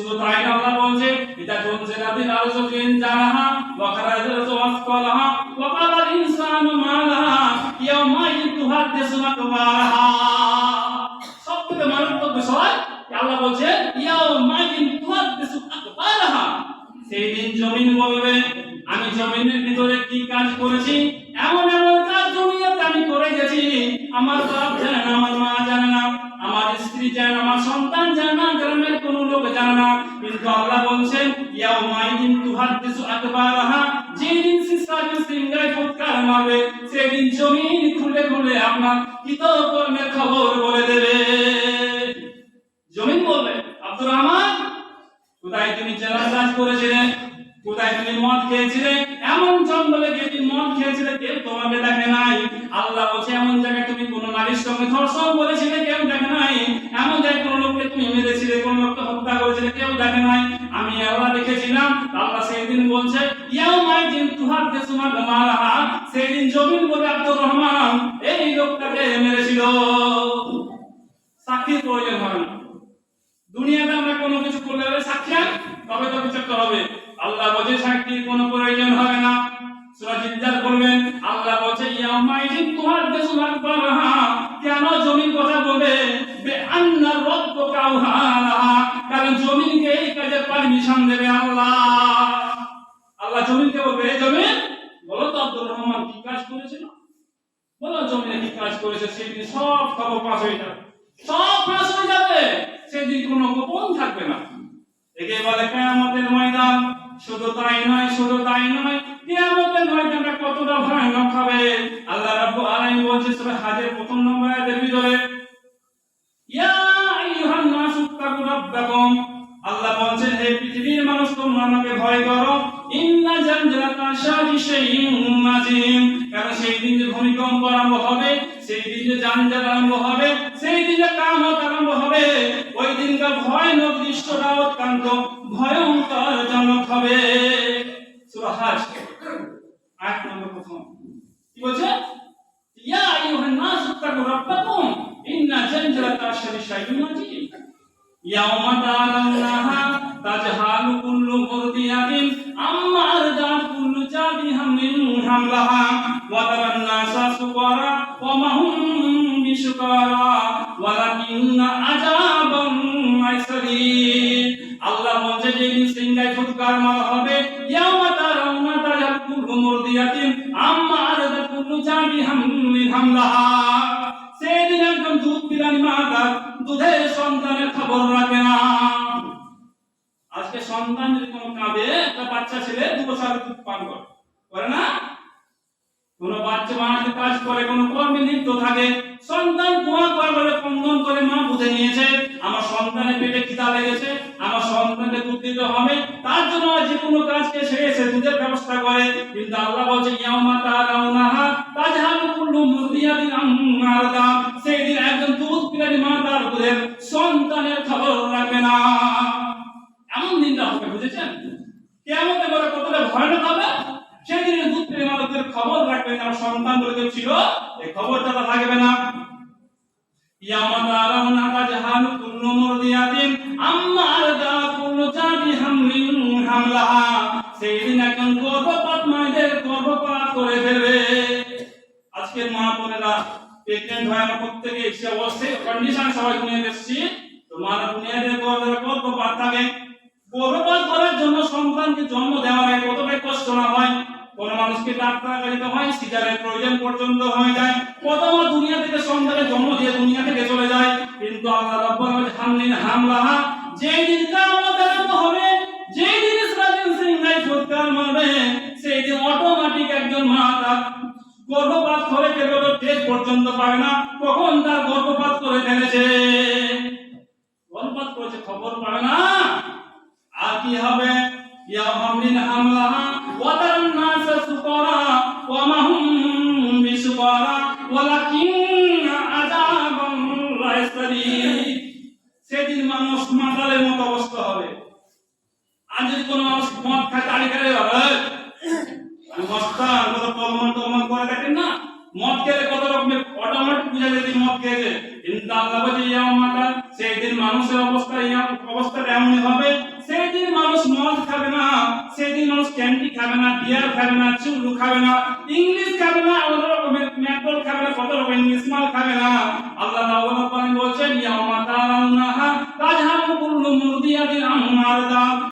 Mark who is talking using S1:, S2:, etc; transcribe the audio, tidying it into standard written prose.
S1: শুধু তাই না, আল্লাহ বলছে এটা জুনজিলাতিল আরজু জিনজালাহা ওয়া খারাজাত ওয়াসকালাহা ওয়া ক্বালাল ইনসানু মা লাহা ইয়াওমাইযিন তুহাদ্দিসু আকবারাহা। সবথেকে মারাত্মক বিষয় আল্লাহ বলছে ইয়াওমাইযিন তুহাদ্দিসু আকবারাহা, সেই দিন জমিন বলবে আমি জমিনের ভিতরে কি কাজ করেছি, এমন এমন কাজ দুনিয়াতে আমি করে গেছি, আমার বাপ জানে না, আমার মা জানে না, আমার স্ত্রী জানে না, আমার সন্তান জানে না, গ্রামের কোনো লোক জানে না, কিন্তু আল্লাহ বলছেন ইয়াউমাইদিন তুহাদ্দিসু আকবারাহা, যেদিন সিসাবে সিংহায় ফুৎকার মারবে সেদিন জমিন খুলে খুলে আপনার কৃতকর্মের খবর বলে দেবে। জমিন বলবে আব্দুর রহমান কোথায় তুমি জেলার কাজ করেছিলে, কোথায় তুমি মদ খেয়েছিলে, এমন জঙ্গলে গিয়ে তুমি মদ খেয়েছিলে কেউ তোমাকে দেখে নাই। আল্লাহ বলছে এমন জায়গায় তুমি কোন নারীর সঙ্গে ধর্ষণ করেছিলে কেউ দেখে নাই, এমন জায়গায় কোন লোককে তুমি মেরেছিলে, কোন লোককে হত্যা করেছিলে কেউ দেখে নাই, আমি আল্লাহ দেখেছিলাম। আল্লাহ সেই দিন বলছে ইয়াউমাইদিন তুহাদ্দিসু আকবারাহা, সেই দিন জমিন বলে আব্দুর রহমান এই লোকটাকে মেরেছিল। সাক্ষীর প্রয়োজন হবে না, দুনিয়াতে আমরা কোনো কিছু করলে সাক্ষী তবে তো বিচার হবে। আল্লাহ বলে সাক্ষীর কোনো প্রয়োজন হবে না। সূরা জিনজাল বলবেন আল্লাহ বলে ইয়াউমাইদিন তুহাদ্দিসু আকবারাহা, কেন জমিন কথা বলবে বিআন্না রাব্বুকা আওহালাহা, কারণ জমিনকে এই কাজের পারমিশন দেবে আল্লাহ। আল্লাহ জমিনকে বলবে এই জমিন বলো তো আব্দুর রহমান কি কাজ করেছিল, বলো জমিনে কি কাজ করেছে, সেদিন সব খবর পাস হয়ে যাবে, সব ফাঁস হয়ে যাবে, সেদিন কোনো গোপন থাকবে না। একে বলে কিয়ামতের ময়দান। শুধু তাই নয়, শুধু তাই নয়, কিয়ামতের ময়দানটা কতটা ভয়ানক হবে আল্লাহ রাব্বুল আলামিন বলছে সূরা হাজের প্রথম নম্বর আয়াতের ভিতরে ইয়া আইয়ুহান নাসু তাকু রাব্বাকুম, আল্লাহ বলছেন হে পৃথিবীর মানুষ তোমরা আমাকে ভয় করো, ইন্না জালজালাতা শানি শাইইন আযীম, কারণ সেই দিন যে ভূমিকম্প আরম্ভ হবে, সেই দিন যে জানজাল আরম্ভ হবে, সেই দিন যে কিয়ামত আরম্ভ হবে, ওই দিনকার ভয়ানক দৃশ্যটা অত্যন্ত ভয়ঙ্কর জনক হবে। সূরা হাজ আয়াত নম্বর প্রথম কি বলছে ইয়া আইয়ুহান নাসু তাকু রাব্বাকুম ইন্না জালজালাতা শানি শাইইন আযীম ইয়াওমা তারাউনাহা তাজহালু কুল্লু মুরদিয়াতিন আম্মা আরদাত কুল্লু জাতি হামলিন হামলাহা ওয়া তারান নাসা সুকারা ওয়া মা হুম বিসুকারা ওয়ালাকিন্না আযাবান আইসাদিদ। আল্লাহ বলছে যেদিন সিংহায় ফুৎকার মারা হবে ইয়াওমা তারাউনা তাজহালু কুল্লু মুরদিয়াতিন আম্মা আরদাত কুল্লু জাতি হামলিন হামলাহা, সেদিন একজন দুধ পিলানি মাতা দুধের সন্তানের খবর রাখে না। আজকে সন্তান যদি কোনো কাঁদে, একটা বাচ্চা ছেলে 2 বছর দুধ পান করে না, কোনো বাচ্চা বানাতে কাজ করে, কোনো কর্মে লিপ্ত থাকে, সন্তান দোয়া করে কন্দন করে মা বুঝে নিয়েছে আমার সন্তানের পেটে খিদা লেগেছে, আমার সন্তানকে দুধ দিতে হবে, তার জন্য যে কোনো কাজকে সে দুধের ব্যবস্থা করে। কিন্তু আল্লাহ বলছে ইয়াউমা তারাউনাহা তাজহালু কুল্লু মুরদিয়াতিন আম্মা আরদাত, সেই দিন একজন দুধ পিলানি মা তার দুধের সন্তানের খবর রাখবে না। এমন দিনটা হবে, বুঝেছেন? কিয়ামতের বড় কতটা ভয়ানক হবে, সেই দিনে দুধ পিলানি মা দুধের খবর রাখবে না, সন্তান বলে ছিল এই খবরটা থাকবে না। ইয়াউমা তারাউনা তাজহালু কুল্লু মুরদিয়াতিন আম্মা আরদাত কুল্লু জাতি হামলিন হামলাহা, সেই দিন একজন গর্ভপাত মায়েদের গর্ভপাত করে ফেলবে। আজকের মা বোনেরা প্রেগন্যান্ট হয় না, প্রত্যেকে এসে অবশ্যই কন্ডিশন সবাই দুনিয়াতে এসেছি, তো মারা দুনিয়াতে গর্ভপাত থাকে, গর্ভপাত করার জন্য সন্তানকে জন্ম দেওয়ার আগে কতটা কষ্ট না হয়, কোন মানুষকে ডাক্তার কাছে হয়, সিজারের প্রয়োজন পর্যন্ত হয়ে যায়, কত মা দুনিয়া থেকে সন্তানের জন্ম দিয়ে দুনিয়া থেকে চলে যায়। কিন্তু আল্লাহ রাব্বুল আলামিন হামলিন হামলাহা, যেই দিন কিয়ামত আরম্ভ হবে, যেই দিন ইসরাফিল সিংহায় ফুৎকার মারবে, সেই দিন অটোমেটিক একজন মা তার গর্ভপাত করে ফেলবে, টেক পর্যন্ত পাবে না কখন তার গর্ভপাত করে ফেলেছে, গর্ভপাত করেছে খবর পাবে না। আর কি হবে ইয়া হামলিন হামলাহা ওয়া তারান নাসা সুকারা ওয়া মা হুম বিসুকারা ওয়ালাকিন্না আযাবান লাইসাদিদ, সেদিন মানুষ মাতালের মতো অবস্থা হবে। আর যদি কোনো মানুষ মদ খায় তাড়ি খেলে যাবে, মস্তান কত তলমন করে দেখেন না, মদ খেলে কত রকমের অটোমেটিক বুঝা যায় মদ খেয়েছে। কিন্তু আল্লাহ বলে ইয়াউমাতা, সেই দিন মানুষের অবস্থা এমনই হবে ক্যান্ডি খাবে না, বিয়ার খাবে না, চুরু খাবে না, ইংলিশ খাবে না, অন্য রকমের ম্যাকডোল খাবে না, কত রকমের ইংলিশ মাল খাবে না। আল্লাহ তাআলা বলছেন ইয়াউমা তারাউনাহা তাজহাবু কুল্লু মুরদিয়াতিন আম্মা আরদাত,